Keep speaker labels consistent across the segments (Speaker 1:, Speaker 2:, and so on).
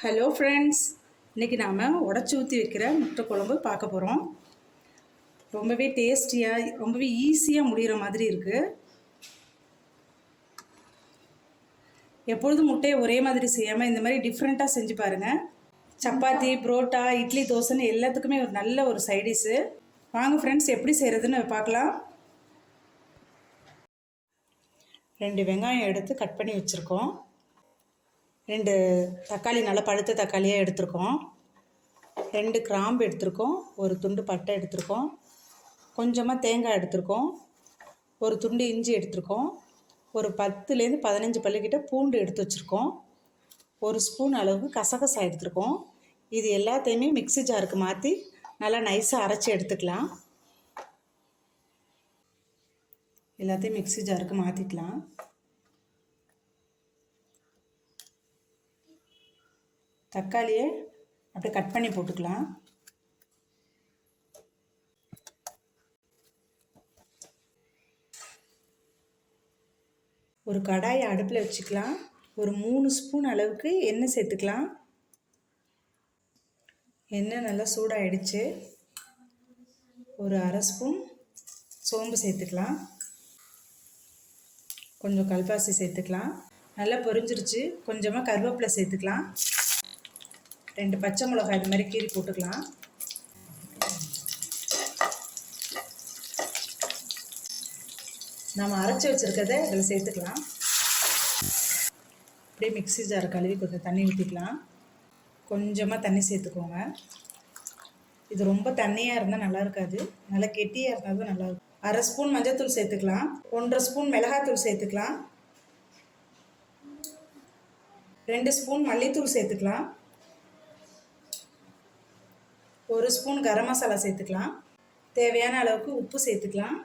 Speaker 1: Hello friends, இன்றைக்கி நாம் உடச்சி ஊற்றி வைக்கிற முட்டை குழம்பு பார்க்க போகிறோம். ரொம்பவே டேஸ்டியாக ரொம்பவே ஈஸியாக முடிகிற மாதிரி இருக்குது. எப்பொழுதும் முட்டையை ஒரே மாதிரி செய்யாமல் இந்த மாதிரி டிஃப்ரெண்ட்டாக செஞ்சு பாருங்கள். சப்பாத்தி, புரோட்டா, இட்லி, தோசைன்னு எல்லாத்துக்குமே ஒரு நல்ல ஒரு சைடிஷ்ஷு. வாங்க ஃப்ரெண்ட்ஸ், எப்படி செய்கிறதுன்னு பார்க்கலாம். 2 வெங்காயம் எடுத்து கட் பண்ணி வச்சுருக்கோம். 2 தக்காளி நல்லா பழுத்த தக்காளியாக எடுத்திருக்கோம். 2 கிராம்பு எடுத்திருக்கோம். ஒரு துண்டு பட்டை எடுத்திருக்கோம். கொஞ்சமாக தேங்காய் எடுத்திருக்கோம். ஒரு துண்டு இஞ்சி எடுத்திருக்கோம். ஒரு 10லேருந்து 15 பல்லுக்கிட்ட பூண்டு எடுத்து வச்சுருக்கோம். 1 ஸ்பூன் அளவுக்கு கசகசா எடுத்திருக்கோம். இது எல்லாத்தையுமே மிக்ஸி ஜாருக்கு மாற்றி நல்லா நைஸாக அரைச்சி எடுத்துக்கலாம். எல்லாத்தையும் மிக்ஸி ஜாருக்கு மாற்றிக்கலாம். தக்காளியை அப்படியே கட் பண்ணி போட்டுக்கலாம். ஒரு கடாயை அடுப்பில் வச்சுக்கலாம். ஒரு 3 ஸ்பூன் அளவுக்கு எண்ணெய் சேர்த்துக்கலாம். எண்ணெய் நல்லா சூடாகிடுச்சு. ஒரு அரை ஸ்பூன் சோம்பு சேர்த்துக்கலாம். கொஞ்சம் கல்பாசி சேர்த்துக்கலாம். நல்லா பொரிஞ்சிருச்சு. கொஞ்சமாக கருவேப்பிலை சேர்த்துக்கலாம். 2 பச்சை மிளகாய் இது மாதிரி கீறி போட்டுக்கலாம். நம்ம அரைச்சி வச்சுருக்கதை இதில் சேர்த்துக்கலாம். அப்படியே மிக்ஸி ஜார் கழுவி கொஞ்சம் தண்ணி ஊற்றிக்கலாம். கொஞ்சமாக தண்ணி சேர்த்துக்கோங்க. இது ரொம்ப தண்ணியாக இருந்தால் நல்லா இருக்காது, நல்லா கெட்டியாக இருந்தால் தான் நல்லாயிருக்கும். அரை ஸ்பூன் மஞ்சள்தூள் சேர்த்துக்கலாம். 1.5 ஸ்பூன் மிளகாத்தூள் சேர்த்துக்கலாம். 2 ஸ்பூன் மல்லித்தூள் சேர்த்துக்கலாம். 1 ஸ்பூன் கரம் மசாலா சேர்த்துக்கலாம். தேவையான அளவுக்கு உப்பு சேர்த்துக்கலாம்.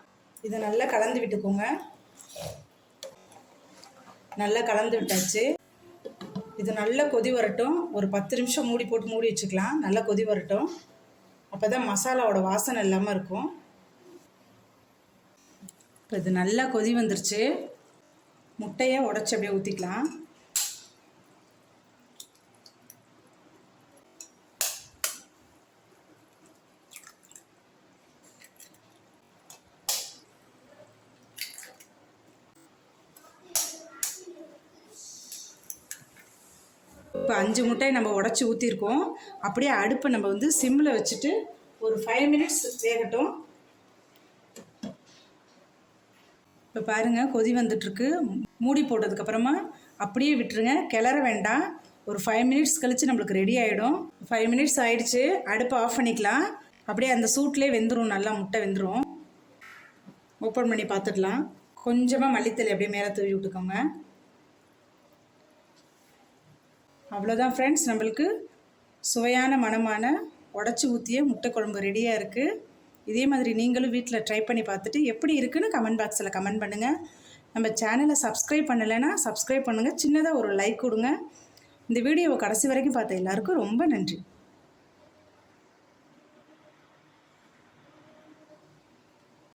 Speaker 1: இதை நல்லா கலந்து விட்டுக்கோங்க. நல்லா கலந்து விட்டாச்சு. இது நல்லா கொதி வரட்டும். ஒரு 10 நிமிஷம் மூடி போட்டு மூடி வச்சுக்கலாம். நல்லா கொதி வரட்டும். அப்போ தான் மசாலாவோட வாசனை இல்லாமல் இருக்கும். இப்போ இது நல்லா கொதி வந்துருச்சு. முட்டையை உடச்சி அப்படியே ஊற்றிக்கலாம். இப்போ 5 முட்டையை நம்ம உடச்சி ஊற்றிருக்கோம். அப்படியே அடுப்பை நம்ம சிம்மில் வச்சுட்டு ஒரு 5 மினிட்ஸ் வேகட்டும். இப்போ பாருங்கள், கொதி வந்துட்டுருக்கு. மூடி போட்டதுக்கப்புறமா அப்படியே விட்டுருங்க, கிளற வேண்டாம். ஒரு 5 மினிட்ஸ் கழித்து நம்மளுக்கு ரெடி ஆகிடும். 5 மினிட்ஸ் ஆகிடுச்சு. அடுப்பை ஆஃப் பண்ணிக்கலாம். அப்படியே அந்த சூட்லேயே வெந்துடும், நல்லா முட்டை வெந்துடும். ஓப்பன் பண்ணி பார்த்துடலாம். கொஞ்சமாக மல்லித்தலை அப்படியே மேலே தூவி விட்டுக்கோங்க. அவ்வளோதான் ஃப்ரெண்ட்ஸ், நம்மளுக்கு சுவையான மணமான உடச்சி ஊற்றிய முட்டை குழம்பு ரெடியாக இருக்குது. இதே மாதிரி நீங்களும் வீட்டில் ட்ரை பண்ணி பார்த்துட்டு எப்படி இருக்குன்னு கமெண்ட் பாக்ஸில் கமெண்ட் பண்ணுங்கள். நம்ம சேனலை சப்ஸ்கிரைப் பண்ணலைன்னா சப்ஸ்கிரைப் பண்ணுங்கள். சின்னதாக ஒரு லைக் கொடுங்க. இந்த வீடியோவை கடைசி வரைக்கும் பார்த்த எல்லாருக்கும் ரொம்ப நன்றி.